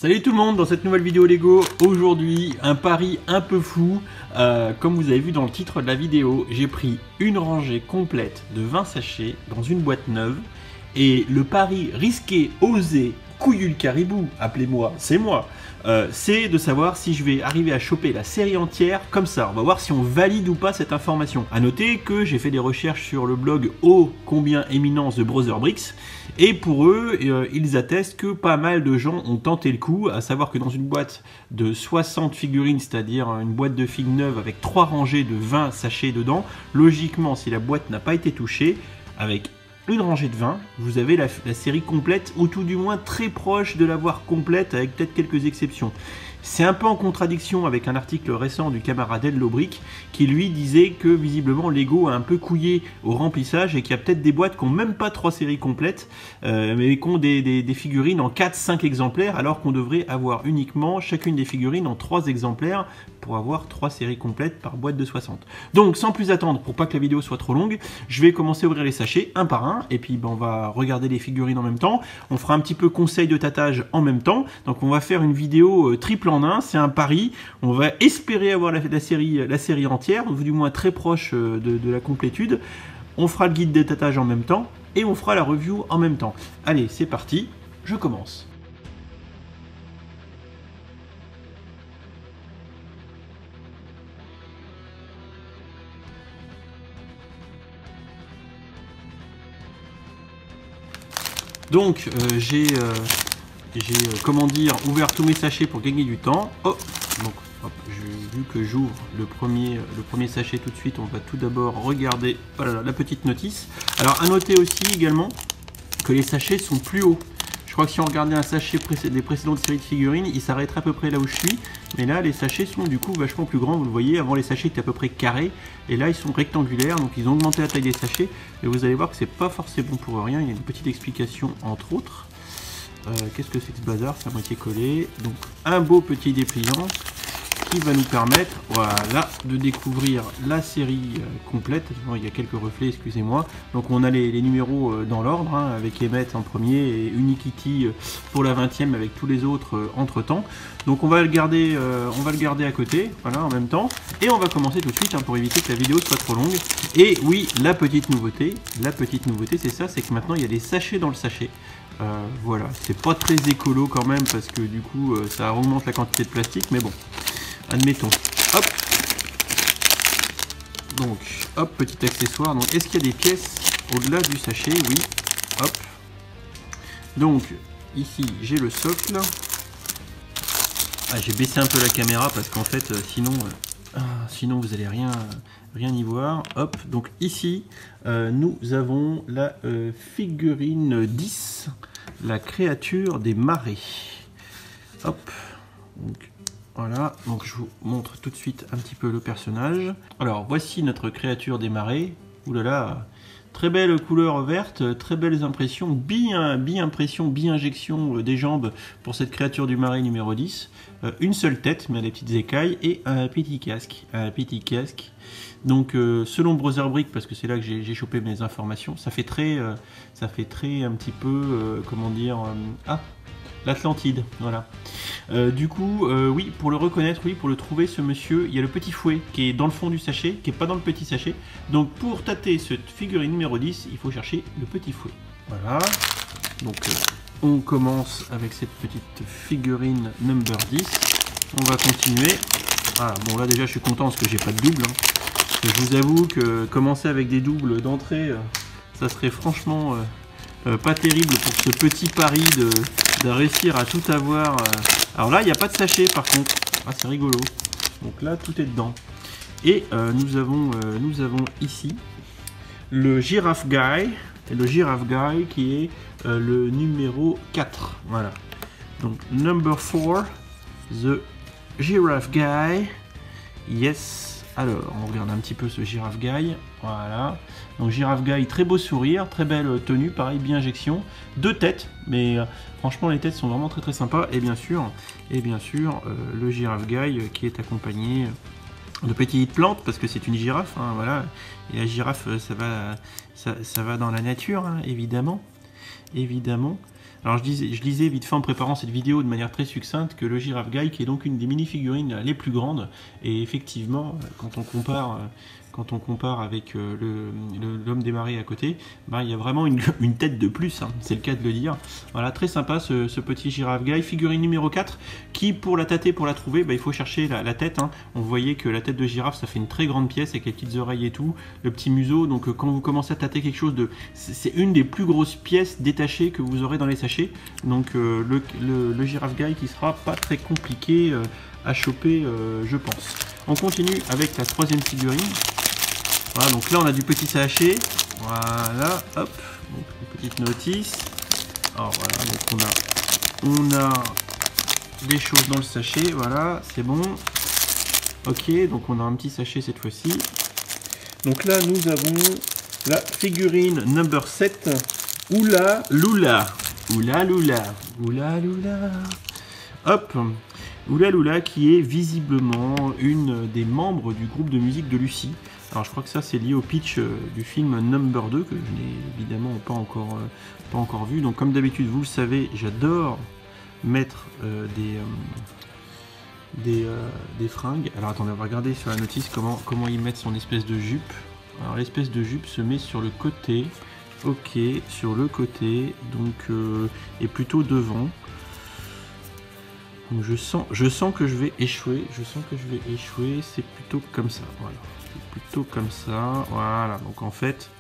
Salut tout le monde, dans cette nouvelle vidéo Lego, aujourd'hui un pari un peu fou. Comme vous avez vu dans le titre de la vidéo, j'ai pris une rangée complète de 20 sachets dans une boîte neuve. Et le pari risqué, osé, couillu le caribou, appelez-moi, c'est moi. C'est de savoir si je vais arriver à choper la série entière comme ça. On va voir si on valide ou pas cette information. A noter que j'ai fait des recherches sur le blog ô combien éminence de Brother Bricks. Et pour eux, ils attestent que pas mal de gens ont tenté le coup, à savoir que dans une boîte de 60 figurines, c'est-à-dire une boîte de figues neuve avec 3 rangées de 20 sachets dedans, logiquement, si la boîte n'a pas été touchée, avec une rangée de 20, vous avez la série complète, ou tout du moins très proche de l'avoir complète, avec peut-être quelques exceptions. C'est un peu en contradiction avec un article récent du camarade Hello Brick qui lui disait que visiblement Lego a un peu couillé au remplissage et qu'il y a peut-être des boîtes qui n'ont même pas 3 séries complètes mais qui ont des figurines en 4-5 exemplaires alors qu'on devrait avoir uniquement chacune des figurines en 3 exemplaires pour avoir 3 séries complètes par boîte de 60. Donc sans plus attendre, pour pas que la vidéo soit trop longue, je vais commencer à ouvrir les sachets un par un et puis on va regarder les figurines en même temps. On fera un petit peu conseil de tâtage en même temps. Donc on va faire une vidéo triple en un, c'est un pari. On va espérer avoir la série entière, ou du moins très proche de la complétude. On fera le guide des tâtages en même temps et on fera la review en même temps. Allez, c'est parti, je commence. Donc j'ai comment dire, ouvert tous mes sachets pour gagner du temps. Oh, donc vu que j'ouvre le premier sachet tout de suite, on va tout d'abord regarder voilà, la petite notice. Alors à noter aussi également que les sachets sont plus hauts. Je crois que si on regardait un sachet des précédentes séries de figurines, il s'arrêterait à peu près là où je suis. Mais là, les sachets sont du coup vachement plus grands. Vous le voyez, avant les sachets étaient à peu près carrés. Et là, ils sont rectangulaires. Donc ils ont augmenté la taille des sachets. Et vous allez voir que c'est pas forcément bon pour rien. Il y a une petite explication entre autres. Qu'est-ce que c'est que ce bazar? C'est à moitié collé. Donc un beau petit dépliant qui va nous permettre, voilà, de découvrir la série complète. Il y a quelques reflets, excusez-moi. Donc on a les numéros dans l'ordre, hein, avec Emmett en premier et Unikitty pour la 20e avec tous les autres entre temps. Donc on va le garder à côté, voilà, en même temps. Et on va commencer tout de suite, hein, pour éviter que la vidéo soit trop longue. Et oui, la petite nouveauté c'est ça, c'est que maintenant il y a des sachets dans le sachet. Voilà, c'est pas très écolo quand même parce que du coup ça augmente la quantité de plastique, mais bon, admettons. Hop. Donc, hop, petit accessoire. Donc, est-ce qu'il y a des pièces au-delà du sachet? Oui. Hop. Donc, ici, j'ai le socle. Ah, j'ai baissé un peu la caméra parce qu'en fait, sinon vous allez rien y voir. Hop. Donc ici, nous avons la figurine 10, la créature des marais. Hop. Donc, voilà, donc je vous montre tout de suite un petit peu le personnage. Alors voici notre créature des marais. Ouh là là, très belle couleur verte, très belles impressions, bi-injection des jambes pour cette créature du marais numéro 10. Une seule tête, mais des petites écailles, et un petit casque. Donc selon Brother Brick, parce que c'est là que j'ai chopé mes informations, ça fait très un petit peu, comment dire, l'Atlantide, voilà. Du coup, oui, pour le reconnaître, oui, pour le trouver, ce monsieur, il y a le petit fouet qui est dans le fond du sachet, qui n'est pas dans le petit sachet. Donc pour tâter cette figurine numéro 10, il faut chercher le petit fouet. Voilà. Donc on commence avec cette petite figurine number 10. On va continuer. Ah, bon là déjà je suis content parce que j'ai pas de double. Hein. Je vous avoue que commencer avec des doubles d'entrée, ça serait franchement pas terrible pour ce petit pari de réussir à tout avoir. Alors là, il n'y a pas de sachet par contre. Ah, c'est rigolo. Donc là, tout est dedans. Et nous avons ici le Giraffe Guy. Et le Giraffe Guy qui est le numéro 4. Voilà. Donc, number 4, the Giraffe Guy. Yes. Alors, on regarde un petit peu ce Giraffe Guy. Voilà. Donc, Giraffe Guy, très beau sourire, très belle tenue, pareil, bien injection. 2 têtes, mais franchement, les têtes sont vraiment très sympas. Et bien sûr, le Giraffe Guy qui est accompagné de petites plantes, parce que c'est une girafe, hein, voilà. Et la girafe, ça va dans la nature, hein, évidemment. Alors je disais vite fait en préparant cette vidéo de manière très succincte que le Giraffe Guy, qui est donc une des mini-figurines les plus grandes, et effectivement quand on compare avec l'homme des marées à côté, bah, il y a vraiment une tête de plus, hein, c'est le cas de le dire. Voilà, très sympa ce petit Giraffe Guy, figurine numéro 4, qui pour la tâter, pour la trouver, bah, il faut chercher la tête. Hein. On voyait que la tête de girafe, ça fait une très grande pièce avec les petites oreilles et tout, le petit museau, donc quand vous commencez à tâter quelque chose de... C'est une des plus grosses pièces détachées que vous aurez dans les sachets, donc le Giraffe Guy qui sera pas très compliqué à choper, je pense. On continue avec la troisième figurine. Voilà, donc là on a du petit sachet, voilà, hop, donc une petite notice. Alors voilà, donc on a des choses dans le sachet, voilà, c'est bon. Ok, donc on a un petit sachet cette fois-ci. Donc là nous avons la figurine number 7, Oula Lula. Oula Lula, Oula Lula. Hop, Oula Lula qui est visiblement une des membres du groupe de musique de Lucie. Alors je crois que ça c'est lié au pitch du film Number 2 que je n'ai évidemment pas encore vu. Donc comme d'habitude vous le savez, j'adore mettre des fringues. Alors attendez, on va regarder sur la notice comment ils mettent son espèce de jupe. Alors l'espèce de jupe se met sur le côté. Ok, sur le côté, donc et plutôt devant. Donc je sens que je vais échouer. C'est plutôt comme ça. Voilà. C'est plutôt comme ça. Voilà. Donc en fait,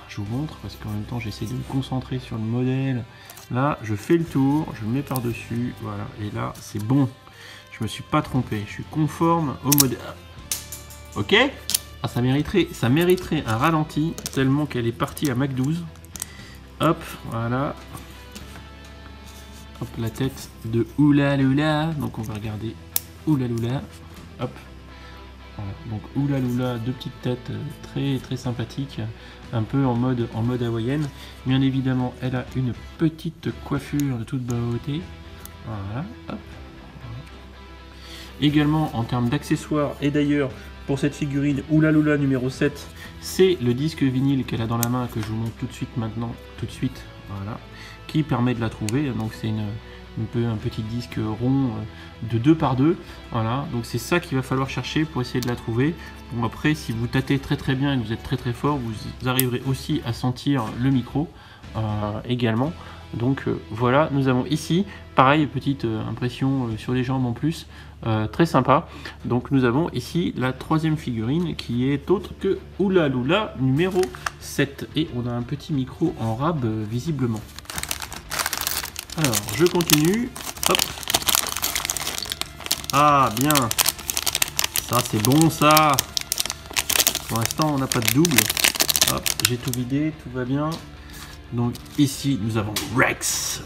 je vous montre parce qu'en même temps j'essaie de me concentrer sur le modèle. Là, je fais le tour, je le mets par-dessus. Voilà. Et là, c'est bon. Je me suis pas trompé. Je suis conforme au modèle. Ok. Ah, ça mériterait un ralenti tellement qu'elle est partie à Mach 12. Hop, voilà. Hop, la tête de Oula Lula. Donc on va regarder Oula Lula. Hop. Voilà. Donc Oula Lula, deux petites têtes très sympathiques, un peu en mode hawaïenne. Bien évidemment, elle a une petite coiffure de toute beauté. Voilà. Hop. Également en termes d'accessoires, et d'ailleurs pour cette figurine Oula Lula numéro 7, c'est le disque vinyle qu'elle a dans la main que je vous montre tout de suite maintenant, voilà, qui permet de la trouver. Donc c'est un petit disque rond de 2 par 2, voilà, donc c'est ça qu'il va falloir chercher pour essayer de la trouver. Bon, après si vous tâtez très bien et que vous êtes très fort, vous arriverez aussi à sentir le micro également. Donc voilà, nous avons ici, pareil, petite impression sur les jambes en plus, très sympa. Donc nous avons ici la troisième figurine qui est autre que Oula Lula numéro 7. Et on a un petit micro en rab visiblement. Alors je continue, hop. Ah bien, ça c'est bon ça. Pour l'instant on n'a pas de double. Hop, j'ai tout vidé, tout va bien. Donc ici nous avons Rex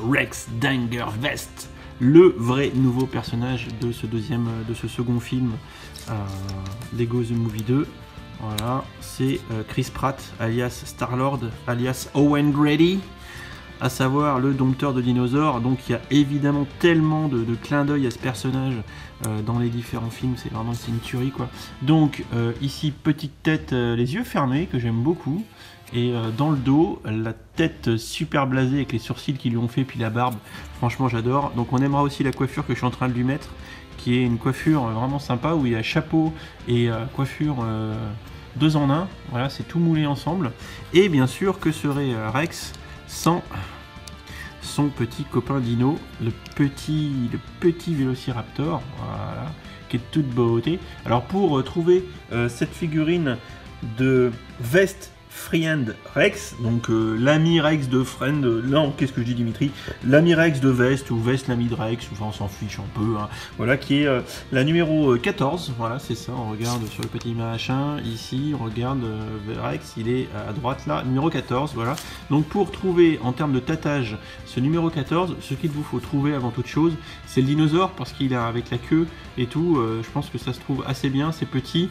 Danger Vest, le vrai nouveau personnage de ce second film Lego The Movie 2. Voilà, c'est Chris Pratt alias Star-Lord alias Owen Grady, à savoir le dompteur de dinosaures. Donc il y a évidemment tellement de clins d'œil à ce personnage dans les différents films, c'est une tuerie quoi. Donc ici petite tête, les yeux fermés que j'aime beaucoup. Et dans le dos, la tête super blasée avec les sourcils qu'ils lui ont fait, puis la barbe, franchement j'adore. Donc on aimera aussi la coiffure que je suis en train de lui mettre, qui est une coiffure vraiment sympa, où il y a chapeau et coiffure 2 en 1, voilà, c'est tout moulé ensemble. Et bien sûr, que serait Rex sans son petit copain dino, le petit Vélociraptor, voilà, qui est de toute beauté. Alors pour trouver cette figurine de veste Friend Rex, donc l'ami Rex de Friend, non, qu'est-ce que je dis Dimitri, l'ami Rex de Veste, ou Veste l'ami de Rex, enfin on s'en fiche un peu, hein. Voilà, qui est la numéro 14, voilà, c'est ça, on regarde sur le petit machin, ici, on regarde Rex, il est à droite là, numéro 14, voilà. Donc pour trouver, en termes de tâtage, ce numéro 14, ce qu'il vous faut trouver avant toute chose, c'est le dinosaure, parce qu'il a avec la queue et tout, je pense que ça se trouve assez bien, c'est petit,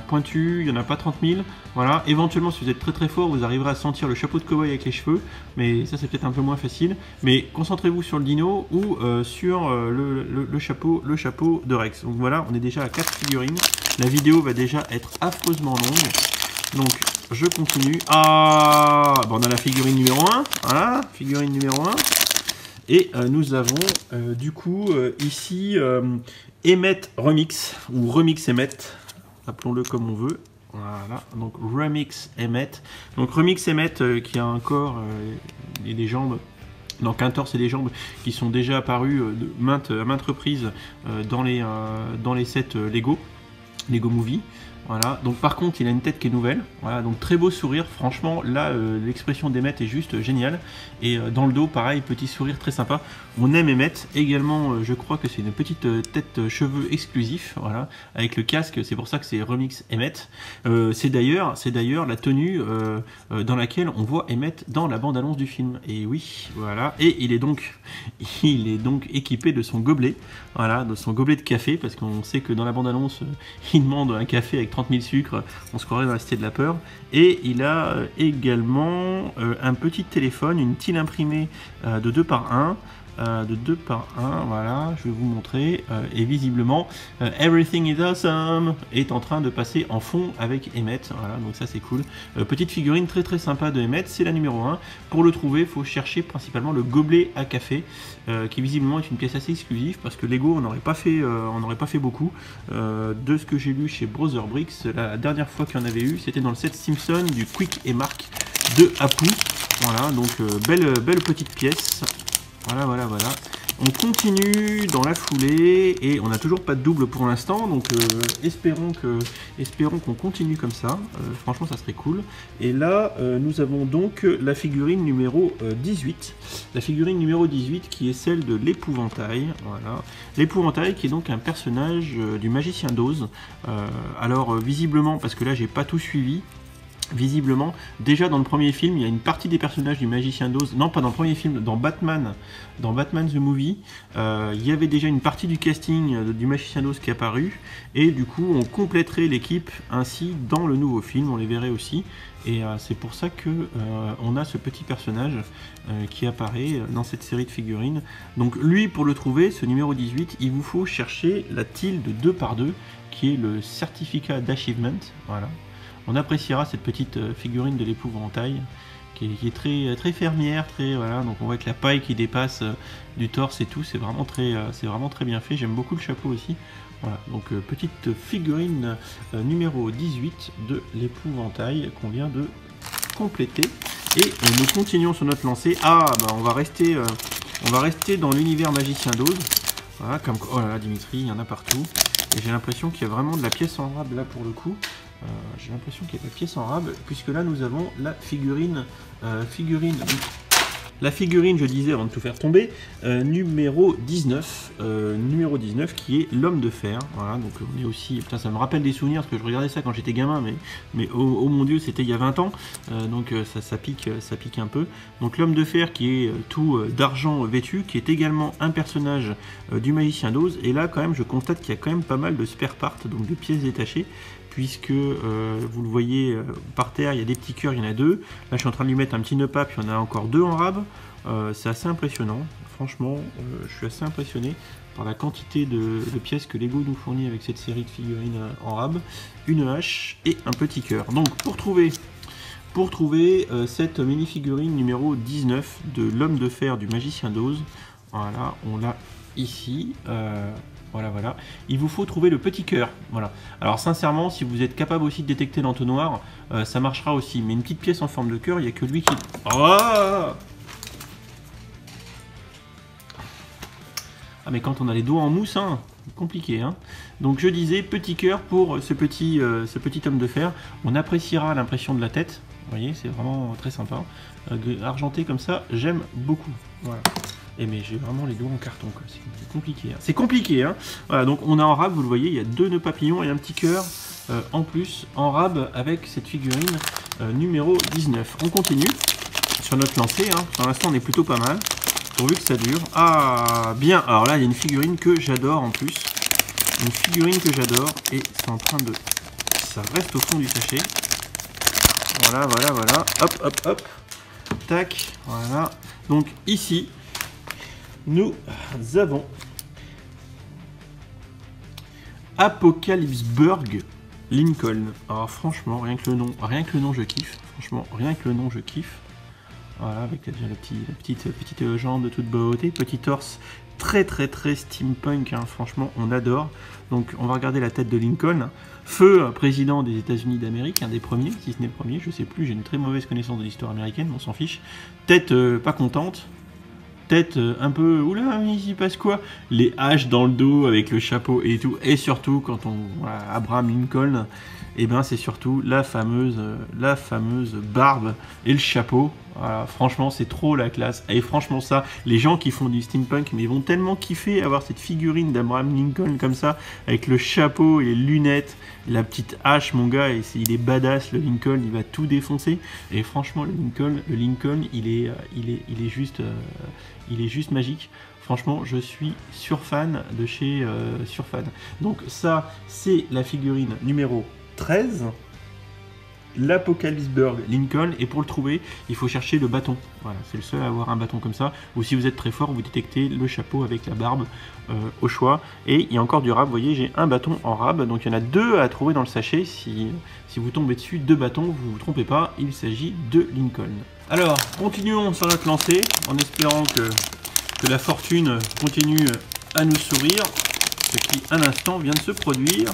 pointu, il n'y en a pas 30 000, voilà. Éventuellement, si vous êtes très fort, vous arriverez à sentir le chapeau de cow-boy avec les cheveux, mais ça c'est peut-être un peu moins facile. Mais concentrez-vous sur le dino ou sur le chapeau de Rex. Donc voilà, on est déjà à 4 figurines. La vidéo va déjà être affreusement longue. Donc je continue. Ah, bon, on a la figurine numéro 1. Voilà, figurine numéro 1. Et nous avons du coup ici Emmett Remix, ou Remix Emmett, appelons-le comme on veut. Voilà, donc Remix Emmett. Donc Remix Emmett qui a un corps et des jambes. Donc un torse et des jambes qui sont déjà apparus à maintes reprises dans les sets Lego Movie. Voilà, donc par contre il a une tête qui est nouvelle, voilà, donc très beau sourire, franchement là l'expression d'Emmett est juste géniale, et dans le dos pareil, petit sourire très sympa, on aime Emmett, également je crois que c'est une petite tête cheveux exclusif, voilà, avec le casque, c'est pour ça que c'est Remix Emmett, c'est d'ailleurs la tenue dans laquelle on voit Emmett dans la bande-annonce du film, et oui, voilà, et il est donc équipé de son gobelet, voilà, de son gobelet de café, parce qu'on sait que dans la bande-annonce il demande un café avec 30 000 sucres, on se croirait dans la cité de la peur. Et il a également un petit téléphone, une tile imprimée de 2 par 1. Voilà, je vais vous montrer. Et visiblement, Everything is Awesome est en train de passer en fond avec Emmett. Voilà, donc ça c'est cool. Petite figurine très très sympa de Emmett, c'est la numéro 1. Pour le trouver, il faut chercher principalement le gobelet à café, qui visiblement est une pièce assez exclusive, parce que Lego on n'aurait pas fait beaucoup. De ce que j'ai lu chez Brother Bricks, la dernière fois qu'il y en avait eu, c'était dans le set Simpson du Quick et Mark de Apu. Voilà, donc belle petite pièce. Voilà. On continue dans la foulée et on n'a toujours pas de double pour l'instant, donc espérons qu'on continue comme ça. Franchement, ça serait cool. Et là, nous avons donc la figurine numéro 18. La figurine numéro 18 qui est celle de l'épouvantail. Voilà. L'épouvantail qui est donc un personnage du magicien d'Oz. Alors, visiblement, parce que là, j'ai pas tout suivi. Visiblement, déjà dans le premier film, il y a une partie des personnages du Magicien d'Oz, non pas dans le premier film, dans Batman the Movie, il y avait déjà une partie du casting du Magicien d'Oz qui est apparu, et du coup on compléterait l'équipe ainsi dans le nouveau film, on les verrait aussi, et c'est pour ça que on a ce petit personnage qui apparaît dans cette série de figurines. Donc lui, pour le trouver, ce numéro 18, il vous faut chercher la tile de 2 par 2, qui est le certificat d'achievement, voilà. On appréciera cette petite figurine de l'épouvantail qui est très fermière, voilà, donc on voit que la paille qui dépasse du torse et tout, c'est vraiment très bien fait. J'aime beaucoup le chapeau aussi. Voilà, donc petite figurine numéro 18 de l'épouvantail qu'on vient de compléter. Et nous continuons sur notre lancée. On va rester dans l'univers Magicien d'Oz. Voilà, comme oh là là, Dimitri, il y en a partout. Et j'ai l'impression qu'il y a vraiment de la pièce en rab là pour le coup. J'ai l'impression qu'il y a de la pièce en rab, puisque là nous avons la figurine, je disais avant de tout faire tomber, numéro 19, qui est l'homme de fer. Voilà, donc on est aussi, putain, ça me rappelle des souvenirs parce que je regardais ça quand j'étais gamin, mais oh mon dieu, c'était il y a 20 ans, donc ça pique un peu. Donc l'homme de fer qui est tout d'argent vêtu, qui est également un personnage du Magicien d'Oz, et là quand même je constate qu'il y a quand même pas mal de spare parts, donc de pièces détachées, puisque vous le voyez par terre, il y a des petits cœurs, il y en a 2. Là, je suis en train de lui mettre un petit nœud pape, il y en a encore 2 en rab. C'est assez impressionnant. Franchement, je suis assez impressionné par la quantité de pièces que Lego nous fournit avec cette série de figurines en rab. Une hache et un petit cœur. Donc, pour trouver cette mini-figurine numéro 19 de l'homme de fer du Magicien d'Oz, voilà, on l'a ici. Voilà. Il vous faut trouver le petit cœur. Voilà. Alors sincèrement, si vous êtes capable aussi de détecter l'entonnoir, ça marchera aussi. Mais une petite pièce en forme de cœur, il n'y a que lui qui... Oh, mais quand on a les doigts en mousse, hein, compliqué. Hein. Donc je disais, petit cœur pour ce petit homme de fer. On appréciera l'impression de la tête. Vous voyez, c'est vraiment très sympa. Argenté comme ça, j'aime beaucoup. Voilà. Mais j'ai vraiment les doigts en carton, c'est compliqué. Hein. C'est compliqué, hein. Voilà, donc on a en rab, vous le voyez, il y a 2 nœuds papillons et un petit cœur en plus en rab avec cette figurine numéro 19. On continue sur notre lancée, hein. Pour l'instant on est plutôt pas mal, pourvu que ça dure. Ah, bien, alors là il y a une figurine que j'adore en plus. Une figurine que j'adore, et c'est en train de... Ça reste au fond du sachet. Voilà. Hop. Tac, voilà. Donc ici... nous avons Apocalypseburg Lincoln. Alors franchement, rien que le nom je kiffe. Franchement, rien que le nom je kiffe. Voilà, avec déjà la petite jambe de toute beauté, petit torse très steampunk, hein, franchement on adore. Donc on va regarder la tête de Lincoln, feu président des États-Unis d'Amérique, un des premiers, si ce n'est le premier, je sais plus, j'ai une très mauvaise connaissance de l'histoire américaine, mais on s'en fiche. Tête pas contente, tête un peu, oula, il s'y passe quoi? Les haches dans le dos avec le chapeau et tout, et surtout quand on, voilà, Abraham Lincoln, et ben c'est surtout la fameuse barbe et le chapeau. Voilà, franchement c'est trop la classe. Et franchement ça, les gens qui font du steampunk, mais ils vont tellement kiffer avoir cette figurine d'Abraham Lincoln comme ça, avec le chapeau et les lunettes, la petite hache, mon gars, et il est badass le Lincoln, il va tout défoncer. Et franchement le Lincoln il est juste magique. Franchement, je suis surfan de chez Surfan. Donc ça, c'est la figurine numéro 13, l'Apocalypseburg Lincoln, et pour le trouver, il faut chercher le bâton. Voilà, c'est le seul à avoir un bâton comme ça, ou si vous êtes très fort, vous détectez le chapeau avec la barbe au choix. Et il y a encore du rab, vous voyez, j'ai un bâton en rab, donc il y en a deux à trouver dans le sachet. Si vous tombez dessus, deux bâtons, vous vous trompez pas, il s'agit de Lincoln. Alors, continuons sur notre lancée, en espérant que la fortune continue à nous sourire, ce qui, un instant, vient de se produire.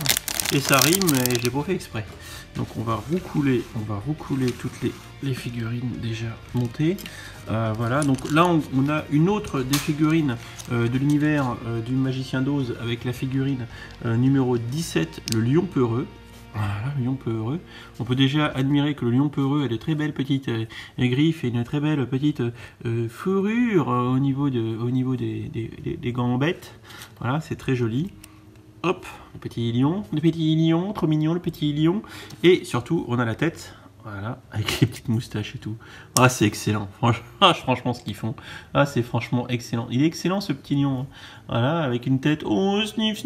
Et ça rime, et je l'ai pas fait exprès. Donc on va recouler toutes les figurines déjà montées. Voilà, donc là on a une autre des figurines de l'univers du Magicien d'Oz avec la figurine numéro 17, le lion peureux. Voilà, le lion peureux. On peut déjà admirer que le lion peureux a de très belles petites griffes et une très belle petite fourrure au niveau des gambettes. Voilà, c'est très joli. Hop, le petit lion, trop mignon le petit lion. Et surtout, on a la tête, voilà, avec les petites moustaches et tout. Ah, c'est excellent, franchement ce qu'ils font. Ah, c'est franchement excellent. Il est excellent ce petit lion. Voilà, avec une tête, oh, sniff,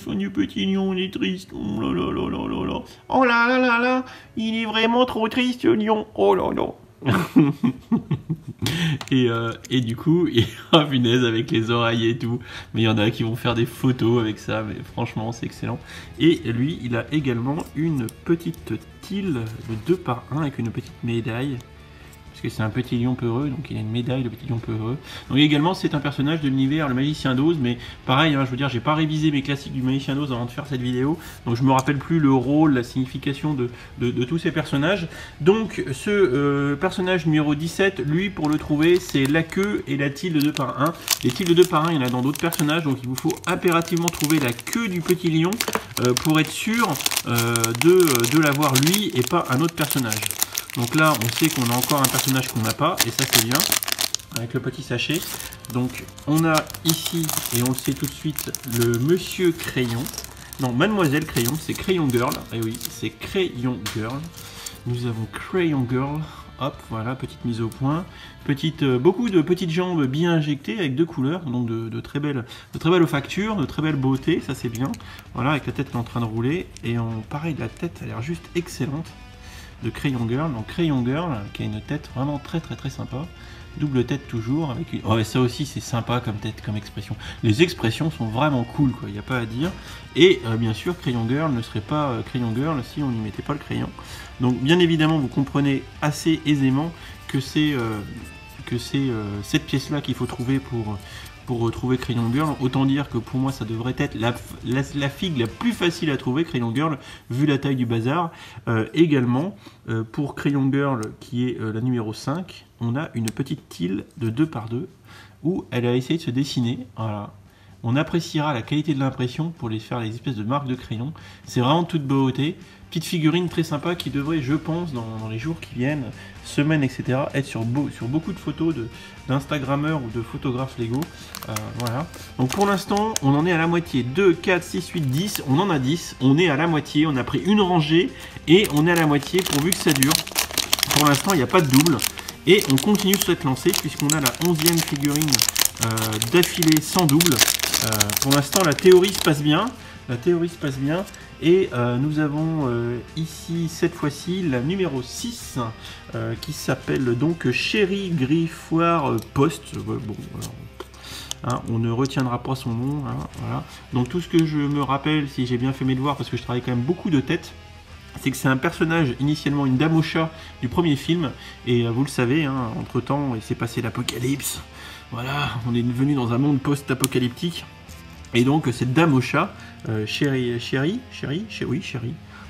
oh, du petit lion, il est triste. Oh là là là là là là. Oh là là là là, il est vraiment trop triste ce lion. Oh là là. et du coup, oh punaise, avec les oreilles et tout, mais il y en a qui vont faire des photos avec ça, mais franchement c'est excellent. Et lui, il a également une petite tile de 2 par 1 avec une petite médaille, parce que c'est un petit lion peureux, donc il a une médaille, le petit lion peureux. Donc également, c'est un personnage de l'univers, le Magicien d'Oz, mais pareil, hein, je veux dire, j'ai pas révisé mes classiques du Magicien d'Oz avant de faire cette vidéo, donc je me rappelle plus le rôle, la signification de tous ces personnages. Donc ce personnage numéro 17, lui, pour le trouver, c'est la queue et la tile de 2 par 1. Les tiles de 2 par 1, il y en a dans d'autres personnages, donc il vous faut impérativement trouver la queue du petit lion pour être sûr de l'avoir lui et pas un autre personnage. Donc là, on sait qu'on a encore un personnage qu'on n'a pas, et ça c'est bien, avec le petit sachet. Donc on a ici, et on le sait tout de suite, le Monsieur Crayon. Non, Mademoiselle Crayon, c'est Crayon Girl. Et oui, c'est Crayon Girl. Nous avons Crayon Girl. Hop, voilà, petite mise au point. Beaucoup de petites jambes bien injectées avec 2 couleurs, donc de très belles factures, de très belle beauté, ça c'est bien. Voilà, avec la tête qui est en train de rouler. Et pareil, la tête a l'air juste excellente. De Crayon Girl, donc Crayon Girl qui a une tête vraiment très sympa, double tête toujours avec une... Oh, ça aussi c'est sympa comme tête, comme expression. Les expressions sont vraiment cool, quoi, il n'y a pas à dire. Et bien sûr Crayon Girl ne serait pas Crayon Girl si on n'y mettait pas le crayon. Donc bien évidemment vous comprenez assez aisément que c'est cette pièce là qu'il faut trouver pour retrouver Crayon Girl. Autant dire que pour moi ça devrait être la figue la plus facile à trouver, Crayon Girl, vu la taille du bazar. Également, pour Crayon Girl, qui est la numéro 5, on a une petite tile de 2 par 2 où elle a essayé de se dessiner. Voilà. On appréciera la qualité de l'impression pour faire les espèces de marques de crayon. C'est vraiment toute beauté. Petite figurine très sympa qui devrait, je pense, dans les jours qui viennent, semaines, etc., être sur beaucoup de photos d'Instagrammeurs ou de photographes Lego. Voilà. Donc pour l'instant, on en est à la moitié. 2, 4, 6, 8, 10. On en a 10. On est à la moitié. On a pris une rangée et on est à la moitié pourvu que ça dure. Pour l'instant, il n'y a pas de double. Et on continue sur cette lancée puisqu'on a la 11e figurine d'affilée sans double. Pour l'instant, la théorie se passe bien. Et nous avons ici, cette fois-ci, la numéro 6 qui s'appelle donc Chéri Griffoir Post. Bon, alors, hein, on ne retiendra pas son nom. Hein, voilà. Donc tout ce que je me rappelle, si j'ai bien fait mes devoirs, parce que je travaille quand même beaucoup de têtes, c'est que c'est un personnage, initialement une dame au chat du premier film, et vous le savez, hein, entre-temps, il s'est passé l'apocalypse, voilà, on est venu dans un monde post-apocalyptique, et donc cette dame au chat, Chérie,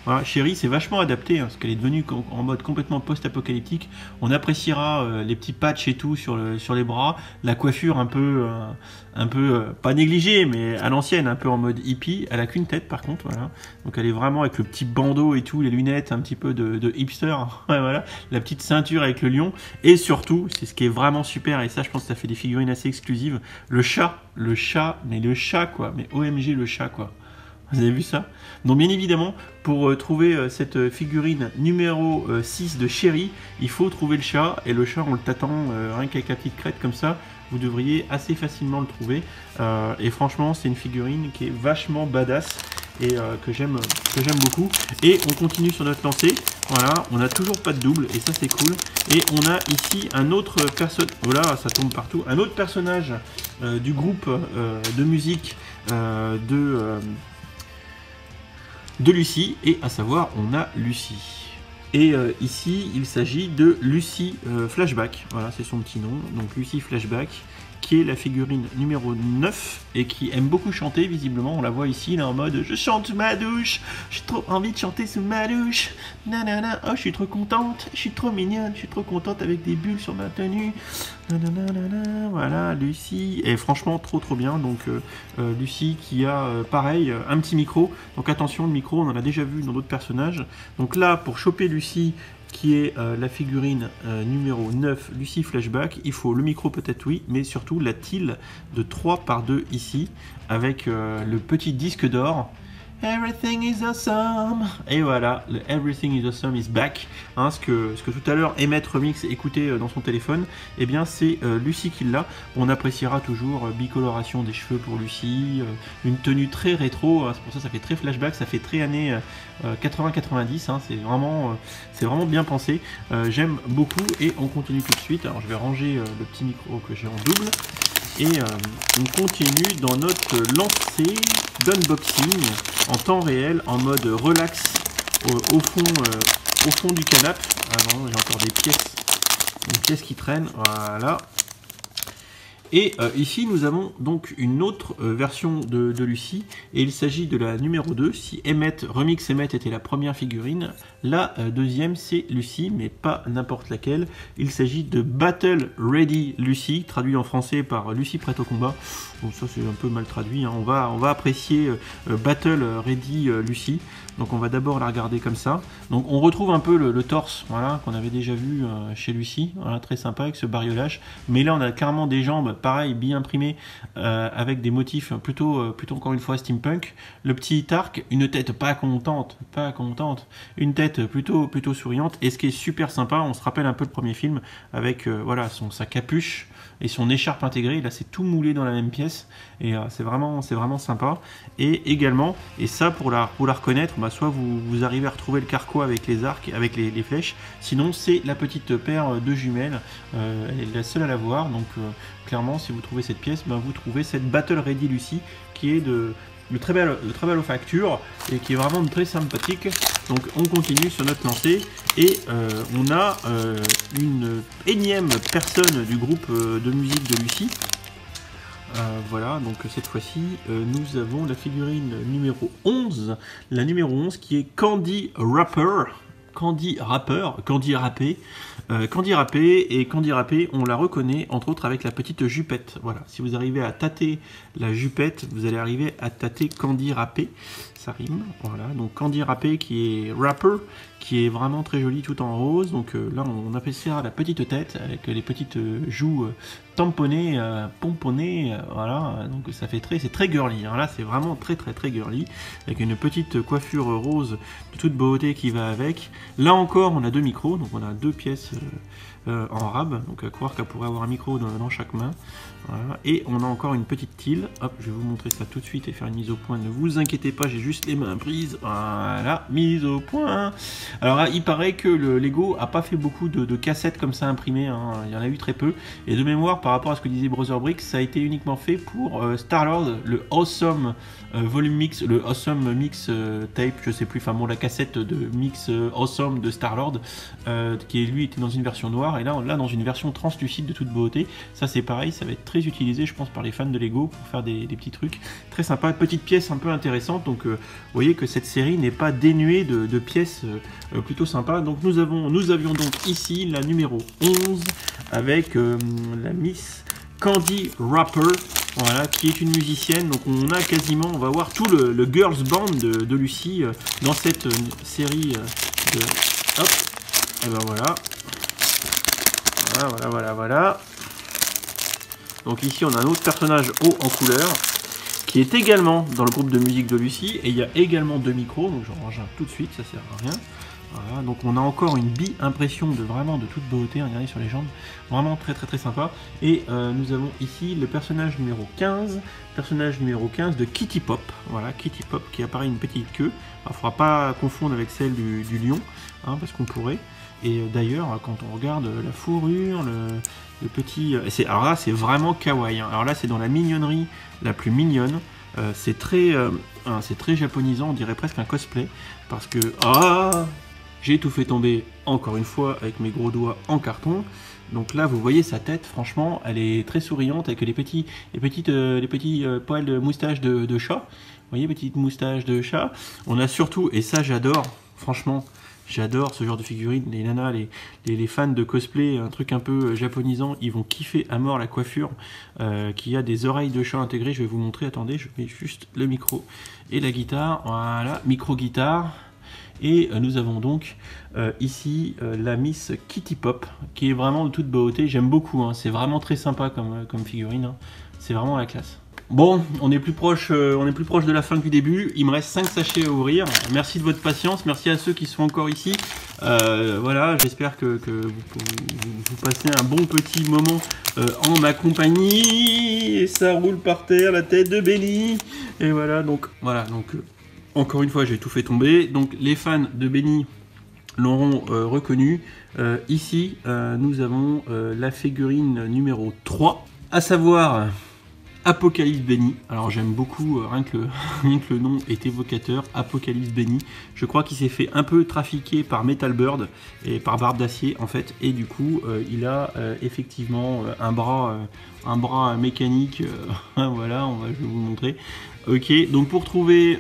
voilà, Chérie, c'est vachement adapté, hein, parce qu'elle est devenue en mode complètement post-apocalyptique. On appréciera les petits patchs et tout sur les bras, la coiffure un peu, pas négligée, mais à l'ancienne, un peu en mode hippie. Elle a qu'une tête par contre, voilà. Donc elle est vraiment avec le petit bandeau et tout, les lunettes, un petit peu de hipster, ouais, voilà, la petite ceinture avec le lion. Et surtout, c'est ce qui est vraiment super, et ça je pense que ça fait des figurines assez exclusives, le chat, mais le chat quoi, mais OMG le chat quoi. Vous avez vu ça? Donc bien évidemment, pour trouver cette figurine numéro 6 de Chérie, il faut trouver le chat, et le chat on le tâtant rien qu'avec la petite crête comme ça, vous devriez assez facilement le trouver, et franchement c'est une figurine qui est vachement badass, et que j'aime beaucoup. Et on continue sur notre lancée, voilà, on n'a toujours pas de double, et ça c'est cool, et on a ici un autre personnage, voilà, ça tombe partout, un autre personnage du groupe de musique de Lucie, et à savoir on a Lucie. Et ici il s'agit de Lucie Flashback, voilà c'est son petit nom, donc Lucie Flashback, qui est la figurine numéro 9 et qui aime beaucoup chanter visiblement, on la voit ici là en mode je chante ma douche, j'ai trop envie de chanter sous ma douche, nanana, oh je suis trop contente, je suis trop mignonne, je suis trop contente avec des bulles sur ma tenue, nanana, voilà Lucie, et franchement trop bien. Donc Lucie qui a pareil un petit micro, donc attention, le micro on en a déjà vu dans d'autres personnages, donc là pour choper Lucie qui est la figurine numéro 9, Lucie Flashback, il faut le micro peut-être oui, mais surtout la tile de 3x2 ici, avec le petit disque d'or, Everything is awesome, et voilà, le Everything is awesome is back, hein, ce que tout à l'heure Emmett Remix écoutait dans son téléphone, et eh bien c'est Lucie qui l'a. On appréciera toujours bicoloration des cheveux pour Lucie, une tenue très rétro, hein, c'est pour ça ça fait très flashback, ça fait très années 80-90, hein, c'est vraiment bien pensé, j'aime beaucoup, et on continue tout de suite. Alors je vais ranger le petit micro que j'ai en double, et on continue dans notre lancée d'unboxing en temps réel, en mode relax, au fond du canapé. Ah non, j'ai encore des pièces qui traînent, voilà. Et ici nous avons donc une autre version de Lucie, et il s'agit de la numéro 2. Si Remix Emmett était la première figurine, la deuxième c'est Lucie, mais pas n'importe laquelle. Il s'agit de Battle Ready Lucie, traduit en français par Lucie prête au combat. Bon, ça c'est un peu mal traduit, hein. On va apprécier Battle Ready Lucie. Donc on va d'abord la regarder comme ça. Donc on retrouve un peu le torse, voilà, qu'on avait déjà vu chez Lucie, voilà, très sympa avec ce bariolage. Mais là on a clairement des jambes, pareil, bien imprimées, avec des motifs plutôt encore une fois steampunk. Le petit arc, une tête pas contente, une tête plutôt souriante. Et ce qui est super sympa, on se rappelle un peu le premier film avec voilà sa capuche et son écharpe intégrée. Là c'est tout moulé dans la même pièce, et c'est vraiment sympa. Et également, et ça pour la reconnaître, bah, soit vous arrivez à retrouver le carquois avec les arcs, avec les flèches, sinon c'est la petite paire de jumelles, elle est la seule à l'avoir. Donc clairement si vous trouvez cette pièce, bah, vous trouvez cette Battle Ready Lucie qui est de très belle facture, et qui est vraiment très sympathique. Donc on continue sur notre lancée, et on a une énième personne du groupe de musique de Lucie. Voilà, donc cette fois-ci nous avons la figurine numéro 11, la numéro 11 qui est Candy Rapper. Candy Rappé, et Candy Rappé, on la reconnaît entre autres avec la petite jupette. Voilà, si vous arrivez à tâter la jupette, vous allez arriver à tâter Candy Rappé, ça rime. Voilà, donc Candy Rappé qui est rapper, qui est vraiment très joli tout en rose. Donc là on appréciera la petite tête avec les petites joues tamponnées, pomponnées, voilà, donc ça fait c'est très girly, hein. Là c'est vraiment très girly, avec une petite coiffure rose de toute beauté qui va avec. Là encore on a deux micros, donc on a deux pièces en rab, donc à croire qu'elle pourrait avoir un micro dans chaque main. Voilà. Et on a encore une petite tile, hop, je vais vous montrer ça tout de suite et faire une mise au point, ne vous inquiétez pas, j'ai juste les mains prises, voilà, mise au point. Alors là, il paraît que le Lego a pas fait beaucoup de cassettes comme ça imprimées, hein. Il y en a eu très peu, et de mémoire par rapport à ce que disait Brother Brick, ça a été uniquement fait pour Star-Lord, le Awesome Volume Mix, le Awesome Mix Tape, je sais plus, enfin bon, la cassette de mix Awesome de Star-Lord, qui lui était dans une version noire, et là dans une version translucide de toute beauté. Ça c'est pareil, ça va être très utilisé, je pense, par les fans de Lego pour faire des petits trucs très sympas, petite pièce un peu intéressante. Donc vous voyez que cette série n'est pas dénuée de pièces plutôt sympas. Donc nous avions donc ici la numéro 11 avec la Miss Candy Rapper, voilà, qui est une musicienne. Donc on a quasiment, on va voir tout le girls band de Lucy dans cette série de... Hop, et ben voilà. Voilà. Donc ici on a un autre personnage haut en couleur qui est également dans le groupe de musique de Lucy, et il y a également 2 micros, donc j'en range un tout de suite, ça sert à rien. Voilà, donc on a encore une bi-impression de toute beauté, regardez sur les jambes, vraiment très sympa. Et nous avons ici le personnage numéro 15 de Kitty Pop, voilà, Kitty Pop qui apparaît une petite queue. Il ne faudra pas confondre avec celle du lion, hein, parce qu'on pourrait. Et d'ailleurs, quand on regarde la fourrure, le petit... alors là, c'est vraiment kawaii, hein. Alors là, c'est dans la mignonnerie la plus mignonne. C'est très japonisant, on dirait presque un cosplay. Parce que... Ah, j'ai tout fait tomber, encore une fois, avec mes gros doigts en carton. Donc là, vous voyez sa tête, franchement, elle est très souriante, avec les petits poils de moustache de chat. Vous voyez, petite moustache de chat. On a surtout, et ça j'adore, franchement... J'adore ce genre de figurines, les nanas, les fans de cosplay, un truc un peu japonisant, ils vont kiffer à mort la coiffure qui a des oreilles de chat intégrées. Je vais vous montrer, attendez, je mets juste le micro et la guitare, voilà, micro-guitare. Et nous avons donc ici la Miss Kitty Pop, qui est vraiment de toute beauté, j'aime beaucoup, hein. C'est vraiment très sympa comme figurine, hein. C'est vraiment la classe. Bon, on est plus proche de la fin que du début. Il me reste 5 sachets à ouvrir. Merci de votre patience, merci à ceux qui sont encore ici. Voilà, j'espère que vous passez un bon petit moment en ma compagnie. Et ça roule par terre, la tête de Benny. Et voilà, donc encore une fois, j'ai tout fait tomber. Donc les fans de Benny l'auront reconnu. Ici, nous avons la figurine numéro 3, à savoir... Apocalypse Benny. Alors j'aime beaucoup, rien que le nom est évocateur, Apocalypse Benny. Je crois qu'il s'est fait un peu trafiquer par Metal Bird et par Barbe d'Acier en fait, et du coup il a effectivement un bras mécanique. Voilà, je vais vous montrer. Ok, donc pour trouver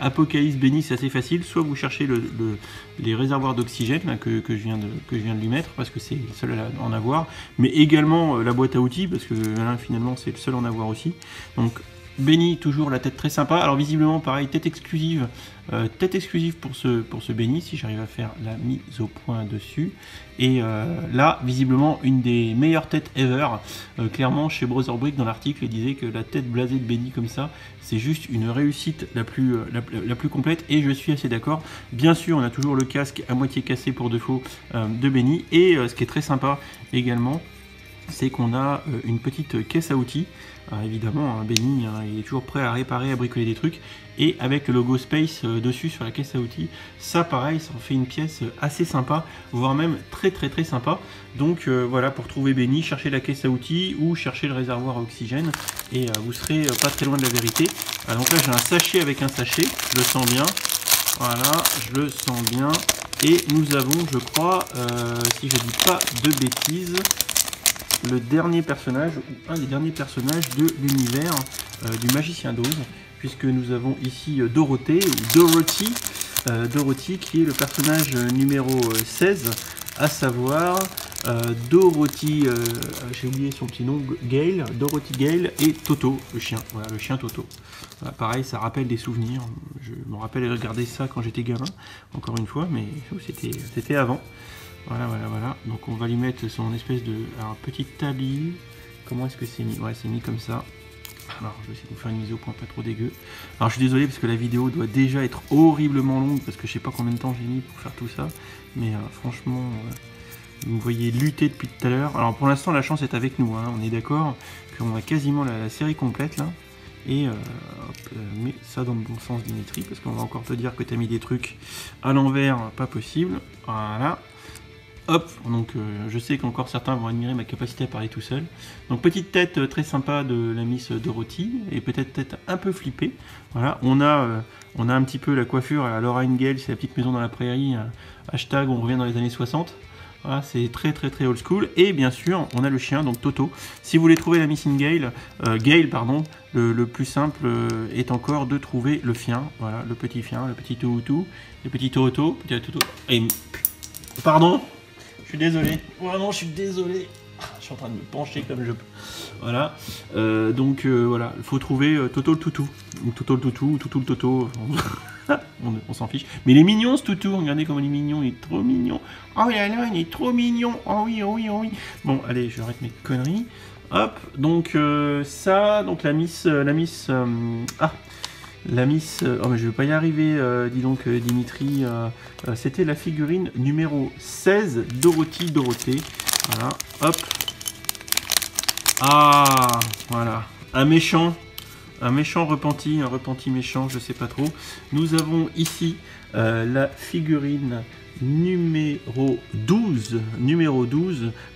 Apocalypse Benny, c'est assez facile. Soit vous cherchez les réservoirs d'oxygène que je viens de lui mettre, parce que c'est le seul à en avoir, mais également la boîte à outils, parce que là, finalement c'est le seul à en avoir aussi. Donc Benny, toujours la tête très sympa. Alors visiblement pareil, tête exclusive pour ce Benny, si j'arrive à faire la mise au point dessus. Et là, visiblement, une des meilleures têtes ever. Clairement, chez Brother Brick, dans l'article, il disait que la tête blasée de Benny comme ça, c'est juste une réussite la plus complète, et je suis assez d'accord. Bien sûr, on a toujours le casque à moitié cassé pour défaut de Benny, et ce qui est très sympa également, c'est qu'on a une petite caisse à outils. Évidemment, hein, Benny, hein, il est toujours prêt à réparer, à bricoler des trucs, et avec le logo Space dessus sur la caisse à outils, ça pareil, ça en fait une pièce assez sympa, voire même très sympa. Donc voilà, pour trouver Benny, cherchez la caisse à outils ou cherchez le réservoir à oxygène, et vous serez pas très loin de la vérité. Donc là j'ai un sachet avec un sachet, je le sens bien, voilà, je le sens bien, et nous avons, je crois, si je dis pas de bêtises, le dernier personnage, ou un des derniers personnages de l'univers du Magicien d'Oz, puisque nous avons ici Dorothée, ou Dorothy, qui est le personnage numéro 16, à savoir Dorothy, j'ai oublié son petit nom, Gale, Dorothy Gale et Toto, le chien, voilà, le chien Toto. Voilà, pareil, ça rappelle des souvenirs, je me rappelle regarder ça quand j'étais gamin, encore une fois, mais c'était avant. Voilà, donc on va lui mettre son espèce de petit tablier. Comment est-ce que c'est mis? Ouais, c'est mis comme ça. Alors, je vais essayer de vous faire une mise au point pas trop dégueu. Alors, je suis désolé parce que la vidéo doit déjà être horriblement longue, parce que je sais pas combien de temps j'ai mis pour faire tout ça. Mais franchement, vous me voyez lutter depuis tout à l'heure. Alors, pour l'instant, la chance est avec nous, hein. On est d'accord qu'on a quasiment la série complète là. Et mets ça dans le bon sens, Dimitri, parce qu'on va encore te dire que tu as mis des trucs à l'envers, pas possible. Voilà. Hop, donc je sais qu'encore certains vont admirer ma capacité à parler tout seul. Donc petite tête très sympa de la Miss Dorothy, et peut-être tête un peu flippée. Voilà, on a un petit peu la coiffure à Laura Ingalls, c'est la petite maison dans la prairie, hashtag on revient dans les années 60. Voilà, c'est très old school. Et bien sûr, on a le chien, donc Toto. Si vous voulez trouver la Miss Gale, pardon, le plus simple est encore de trouver le chien. Voilà, le petit chien, le petit toutou, le petit Toto, et pardon. Je suis désolé, vraiment je suis désolé, je suis en train de me pencher comme je peux. Voilà, donc voilà, il faut trouver Toto le toutou, ou Toto le toutou, ou Toutou le Toto, on s'en fiche. Mais il est mignon ce toutou, regardez comme il est mignon, il est trop mignon. Oh là là, il est trop mignon, oh oui, oh oui, oh oui. Bon, allez, je arrête mes conneries. Hop, donc ça, donc la Miss, oh mais je vais pas y arriver, dis donc Dimitri, c'était la figurine numéro 16, Dorothée, voilà, hop, ah, voilà, un méchant repenti, un repenti méchant, je sais pas trop. Nous avons ici la figurine numéro 12,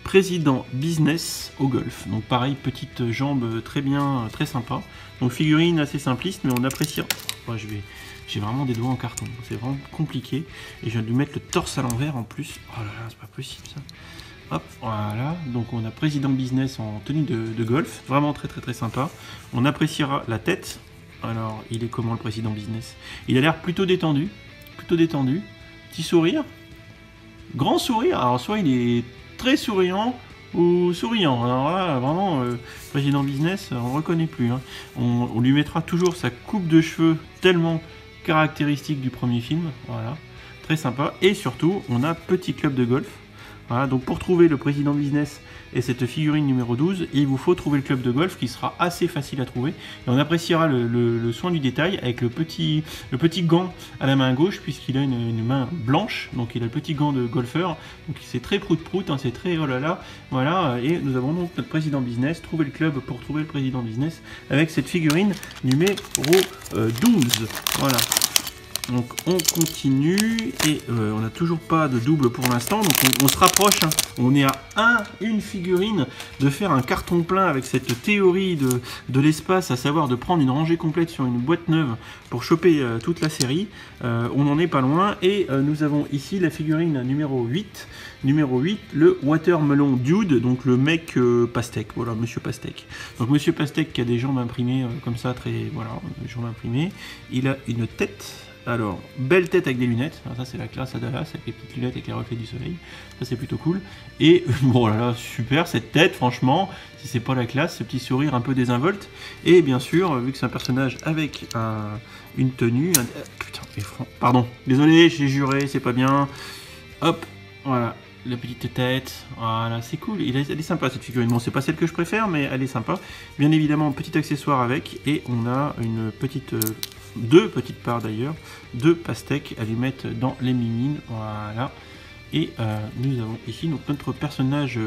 président business au golf. Donc pareil, petite jambe très bien, très sympa. Donc figurine assez simpliste, mais on apprécie. Oh, j'ai vraiment des doigts en carton, c'est vraiment compliqué. Et je viens de lui mettre le torse à l'envers en plus. Oh là là, c'est pas possible ça. Hop, voilà, donc on a président business en tenue de golf, vraiment très sympa. On appréciera la tête. Alors, il est comment le président business? Il a l'air plutôt détendu, petit sourire, grand sourire. Alors soit il est très souriant ou souriant. Alors là, vraiment, président business, on ne reconnaît plus. Hein. On lui mettra toujours sa coupe de cheveux tellement caractéristique du premier film. Voilà, très sympa. Et surtout, on a petit club de golf. Voilà, donc pour trouver le président business et cette figurine numéro 12, il vous faut trouver le club de golf qui sera assez facile à trouver. Et on appréciera le soin du détail avec le petit gant à la main gauche, puisqu'il a une main blanche, donc il a le petit gant de golfeur, donc c'est très prout-prout, hein, c'est très oh là là, voilà. Et nous avons donc notre président business, trouver le club pour trouver le président business avec cette figurine numéro 12, voilà. Donc on continue et on n'a toujours pas de double pour l'instant, donc on se rapproche, hein. On est à une figurine de faire un carton plein avec cette théorie de l'espace, à savoir de prendre une rangée complète sur une boîte neuve pour choper toute la série. On n'en est pas loin et nous avons ici la figurine numéro 8, le Watermelon Dude, donc le mec pastèque, voilà, Monsieur Pastèque. Donc Monsieur Pastèque qui a des jambes imprimées comme ça, très, voilà, des jambes imprimées, il a une tête. Alors, belle tête avec des lunettes, alors ça c'est la classe à Dallas, avec les petites lunettes avec les reflets du soleil, ça c'est plutôt cool. Et bon là, super cette tête, franchement, si c'est pas la classe, ce petit sourire un peu désinvolte. Et bien sûr, vu que c'est un personnage avec une tenue, putain, pardon, désolé, j'ai juré, c'est pas bien. Hop, voilà, la petite tête, voilà, c'est cool, elle est sympa cette figurine. Bon, c'est pas celle que je préfère, mais elle est sympa. Bien évidemment, petit accessoire avec, et on a une petite... deux petites parts d'ailleurs, de pastèques à lui mettre dans les mimines, voilà. Et nous avons ici donc notre personnage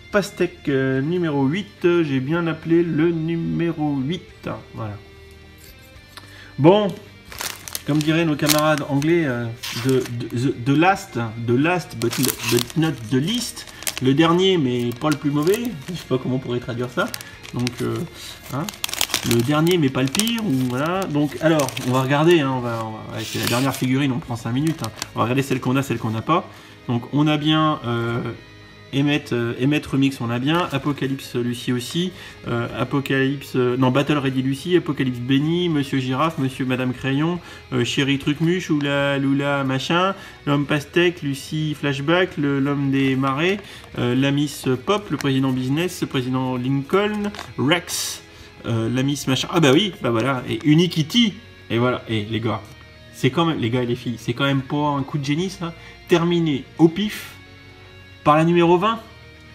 pastèque numéro 8, j'ai bien appelé le numéro 8, voilà. Bon, comme diraient nos camarades anglais de last but not the least, le dernier mais pas le plus mauvais, je sais pas comment on pourrait traduire ça, donc hein. Le dernier mais pas le pire, ou voilà. Donc alors, on va regarder, hein, c'est la dernière figurine, on prend 5 minutes, hein. On va regarder celle qu'on a, celle qu'on n'a pas. Donc on a bien Emmett Remix, on a bien, Apocalypse Lucie aussi, Battle Ready Lucie, Apocalypse Benny, Monsieur Girafe, Monsieur Madame Crayon, Chéri Trucmuche, Oula Lula machin, l'homme pastèque, Lucie Flashback, l'homme des marais, la Miss Pop, le président business, le président Lincoln, Rex, la Miss machin, ah bah oui, bah voilà, et Unikitty, et voilà, et les gars, c'est quand même, les gars et les filles, c'est quand même pas un coup de génie ça, terminé au pif, par la numéro 20.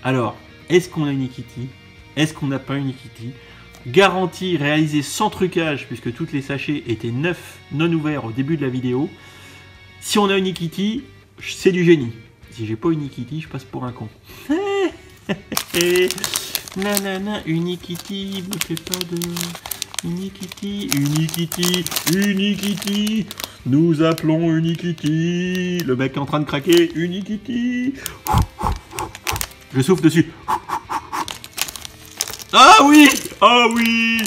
Alors, est-ce qu'on a Unikitty? Est-ce qu'on n'a pas Unikitty? Garantie réalisée sans trucage, puisque toutes les sachets étaient neufs, non ouverts au début de la vidéo. Si on a Unikitty, c'est du génie. Si j'ai pas Unikitty, je passe pour un con. Nanana, Unikitty, me fais pas de... Unikitty, Unikitty, Unikitty. Nous appelons Unikitty. Le mec est en train de craquer. Unikitty. Je souffle dessus. Ah oui! Ah oui!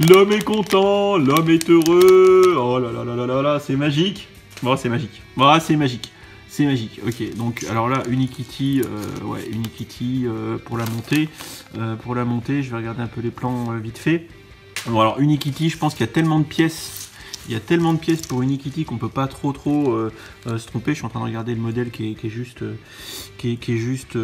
L'homme est content, l'homme est heureux. Oh là là là là là là, c'est magique. Bon, c'est magique. Bon, c'est magique. C'est magique. Ok, donc alors là, Unikitty, ouais, Unikitty pour la montée. Pour la montée, je vais regarder un peu les plans vite fait. Bon, alors Unikitty, je pense qu'il y a tellement de pièces. Il y a tellement de pièces pour Unikitty qu'on peut pas trop se tromper. Je suis en train de regarder le modèle qui est juste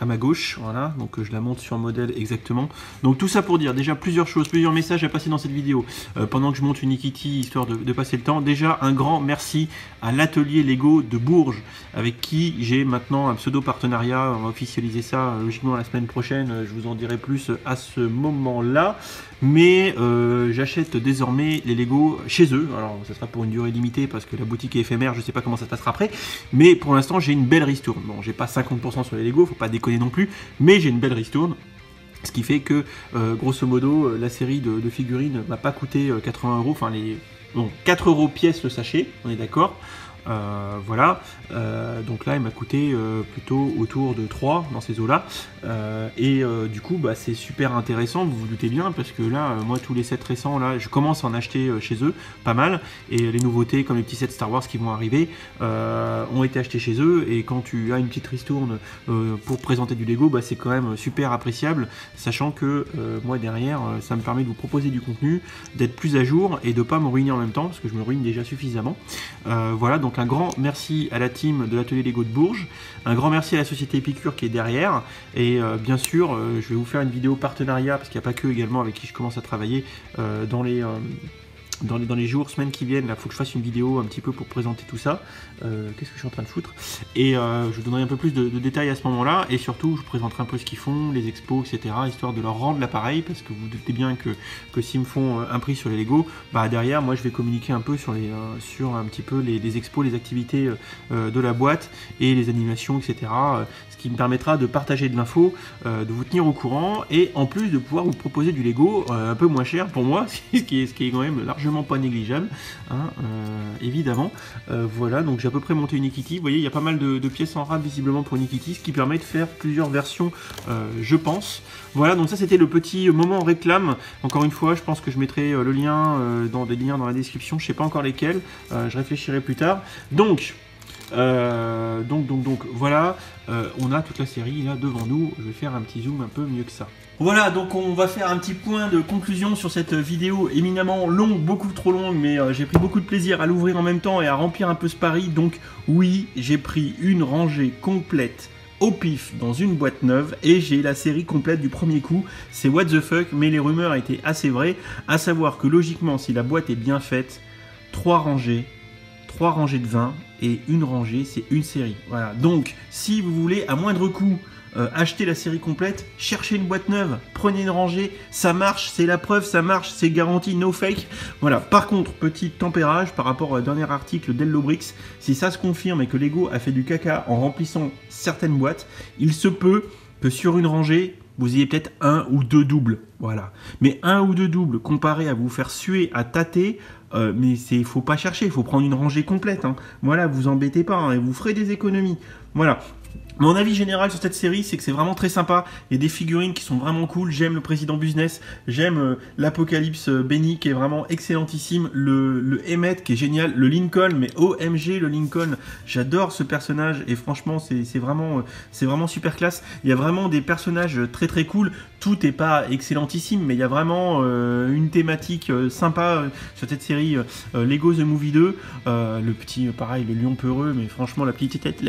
à ma gauche. Voilà, donc je la monte sur le modèle exactement. Donc tout ça pour dire déjà plusieurs choses, plusieurs messages à passer dans cette vidéo. Pendant que je monte Unikitty, histoire de passer le temps. Déjà un grand merci à l'atelier Lego de Bourges, avec qui j'ai maintenant un pseudo partenariat. On va officialiser ça logiquement la semaine prochaine. Je vous en dirai plus à ce moment-là. Mais j'achète désormais les Lego chez eux. Alors ça sera pour une durée limitée parce que la boutique est éphémère, je sais pas comment ça se passera après. Mais pour l'instant j'ai une belle ristourne. Bon, j'ai pas 50% sur les Lego, faut pas déconner non plus, mais j'ai une belle ristourne. Ce qui fait que grosso modo la série de figurines m'a pas coûté 80 €, enfin les 4 € pièce le sachet, on est d'accord. Voilà, donc là il m'a coûté plutôt autour de 3 dans ces eaux là, du coup bah, c'est super intéressant, vous vous doutez bien, parce que là moi tous les sets récents là je commence à en acheter chez eux pas mal, et les nouveautés comme les petits sets Star Wars qui vont arriver ont été achetés chez eux, et quand tu as une petite ristourne pour présenter du Lego, bah, c'est quand même super appréciable, sachant que moi derrière ça me permet de vous proposer du contenu, d'être plus à jour et de pas me ruiner en même temps, parce que je me ruine déjà suffisamment. Voilà, donc un grand merci à la team de l'atelier Lego de Bourges, un grand merci à la société Épicure qui est derrière, et bien sûr je vais vous faire une vidéo partenariat, parce qu'il n'y a pas que également avec qui je commence à travailler dans les jours, semaines qui viennent. Là, faut que je fasse une vidéo un petit peu pour présenter tout ça. Qu'est-ce que je suis en train de foutre? Et je vous donnerai un peu plus de détails à ce moment-là. Et surtout, je vous présenterai un peu ce qu'ils font, les expos, etc. Histoire de leur rendre l'appareil. Parce que vous vous doutez bien que s'ils me font un prix sur les Lego, bah derrière, moi, je vais communiquer un peu sur un petit peu les expos, les activités de la boîte et les animations, etc. Ce qui me permettra de partager de l'info, de vous tenir au courant, et en plus de pouvoir vous proposer du Lego un peu moins cher pour moi, ce qui est quand même largement pas négligeable, hein, évidemment. Voilà, donc j'ai à peu près monté Unikitty. Vous voyez, il y a pas mal de pièces en rab visiblement pour Unikitty, ce qui permet de faire plusieurs versions, je pense. Voilà, donc ça c'était le petit moment réclame. Encore une fois, je pense que je mettrai le lien dans des liens dans la description, je sais pas encore lesquels, je réfléchirai plus tard. Donc voilà, on a toute la série là devant nous. Je vais faire un petit zoom un peu mieux que ça. Voilà, donc on va faire un petit point de conclusion sur cette vidéo éminemment longue, beaucoup trop longue, mais j'ai pris beaucoup de plaisir à l'ouvrir en même temps et à remplir un peu ce pari. Donc oui, j'ai pris une rangée complète au pif dans une boîte neuve, et j'ai la série complète du premier coup. C'est what the fuck, mais les rumeurs étaient assez vraies, à savoir que logiquement, si la boîte est bien faite, 3 rangées de 20, et une rangée, c'est une série. Voilà, donc si vous voulez à moindre coût acheter la série complète, cherchez une boîte neuve, prenez une rangée, ça marche, c'est la preuve, ça marche, c'est garanti, no fake. Voilà, par contre, petit tempérage par rapport au dernier article d'Hellobrix, si ça se confirme et que Lego a fait du caca en remplissant certaines boîtes, il se peut que sur une rangée, vous ayez peut-être 1 ou 2 doubles, voilà. Mais 1 ou 2 doubles comparé à vous faire suer, à tâter, mais il faut pas chercher, il faut prendre une rangée complète, hein. Voilà, vous embêtez pas, hein, et vous ferez des économies. Voilà. Mon avis général sur cette série, c'est que c'est vraiment très sympa. Il y a des figurines qui sont vraiment cool. J'aime le président Business, j'aime l'Apocalypse Benny qui est vraiment excellentissime, le Emmett qui est génial, le Lincoln, mais OMG le Lincoln, j'adore ce personnage, et franchement c'est vraiment super classe. Il y a vraiment des personnages très très cool. Tout n'est pas excellentissime, mais il y a vraiment une thématique sympa sur cette série Lego The Movie 2. Le petit, pareil, le lion peureux, mais franchement la petite tête,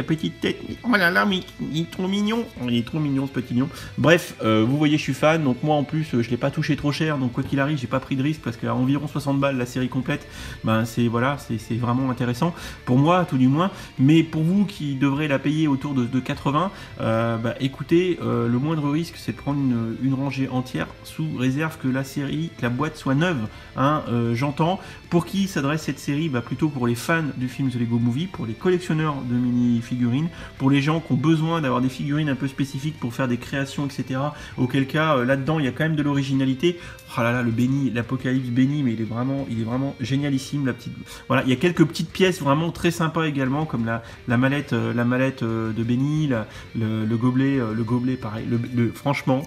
oh là là, mais il est trop mignon, il est trop mignon ce petit lion. Bref, vous voyez, je suis fan, donc moi en plus je l'ai pas touché trop cher, donc quoi qu'il arrive, j'ai pas pris de risque, parce qu'à environ 60 balles la série complète, ben c'est voilà, c'est vraiment intéressant pour moi tout du moins. Mais pour vous qui devrez la payer autour de 80, bah, écoutez, le moindre risque c'est de prendre une rangée entière, sous réserve que la boîte soit neuve, hein, j'entends. Pour qui s'adresse cette série? Bah, plutôt pour les fans du film The Lego Movie, pour les collectionneurs de mini-figurines, pour les gens qui ont besoin d'avoir des figurines un peu spécifiques pour faire des créations, etc., auquel cas, là-dedans, il y a quand même de l'originalité. Oh là là, le Benny, l'Apocalypse Benny, mais il est vraiment génialissime, la petite... Voilà, il y a quelques petites pièces vraiment très sympas également, comme la mallette de Benny, le gobelet, pareil. Franchement,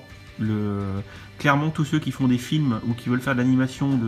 clairement, tous ceux qui font des films ou qui veulent faire de l'animation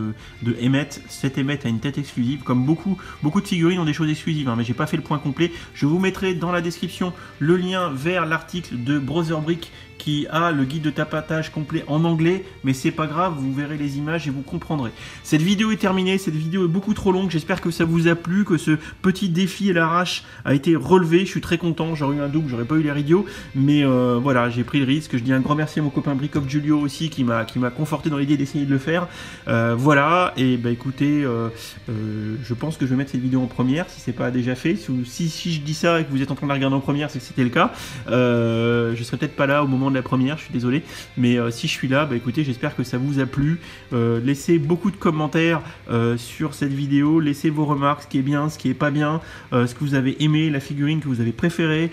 de Emmett, cet Emmett a une tête exclusive. Comme beaucoup de figurines ont des choses exclusives, hein, mais j'ai pas fait le point complet. Je vous mettrai dans la description le lien vers l'article de Brother Brick qui a le guide de tapatage complet en anglais, mais c'est pas grave, vous verrez les images et vous comprendrez. Cette vidéo est terminée, cette vidéo est beaucoup trop longue, j'espère que ça vous a plu, que ce petit défi à l'arrache a été relevé, je suis très content, j'aurais eu un double, j'aurais pas eu l'air idiot, mais voilà, j'ai pris le risque. Je dis un grand merci à mon copain Brick of Julio aussi qui m'a conforté dans l'idée d'essayer de le faire. Voilà, et bah écoutez, je pense que je vais mettre cette vidéo en première si c'est pas déjà fait. Si je dis ça et que vous êtes en train de la regarder en première, c'est que c'était le cas. Je serai peut-être pas là au moment de la première, je suis désolé, mais si je suis là, bah écoutez, j'espère que ça vous a plu. Laissez beaucoup de commentaires sur cette vidéo, laissez vos remarques, ce qui est bien, ce qui est pas bien, ce que vous avez aimé, la figurine que vous avez préférée.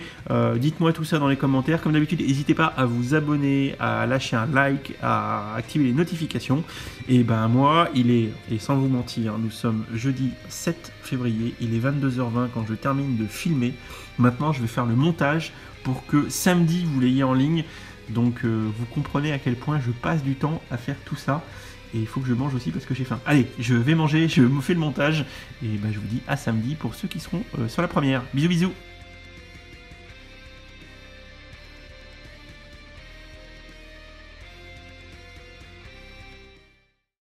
Dites-moi tout ça dans les commentaires. Comme d'habitude, n'hésitez pas à vous abonner, à lâcher un like, à activer les notifications. Et ben moi, et sans vous mentir, nous sommes jeudi 7 février, il est 22h20 quand je termine de filmer. Maintenant, je vais faire le montage pour que samedi, vous l'ayez en ligne. Donc, vous comprenez à quel point je passe du temps à faire tout ça. Et il faut que je mange aussi parce que j'ai faim. Allez, je vais manger, je me fais le montage. Et ben, je vous dis à samedi pour ceux qui seront sur la première. Bisous, bisous!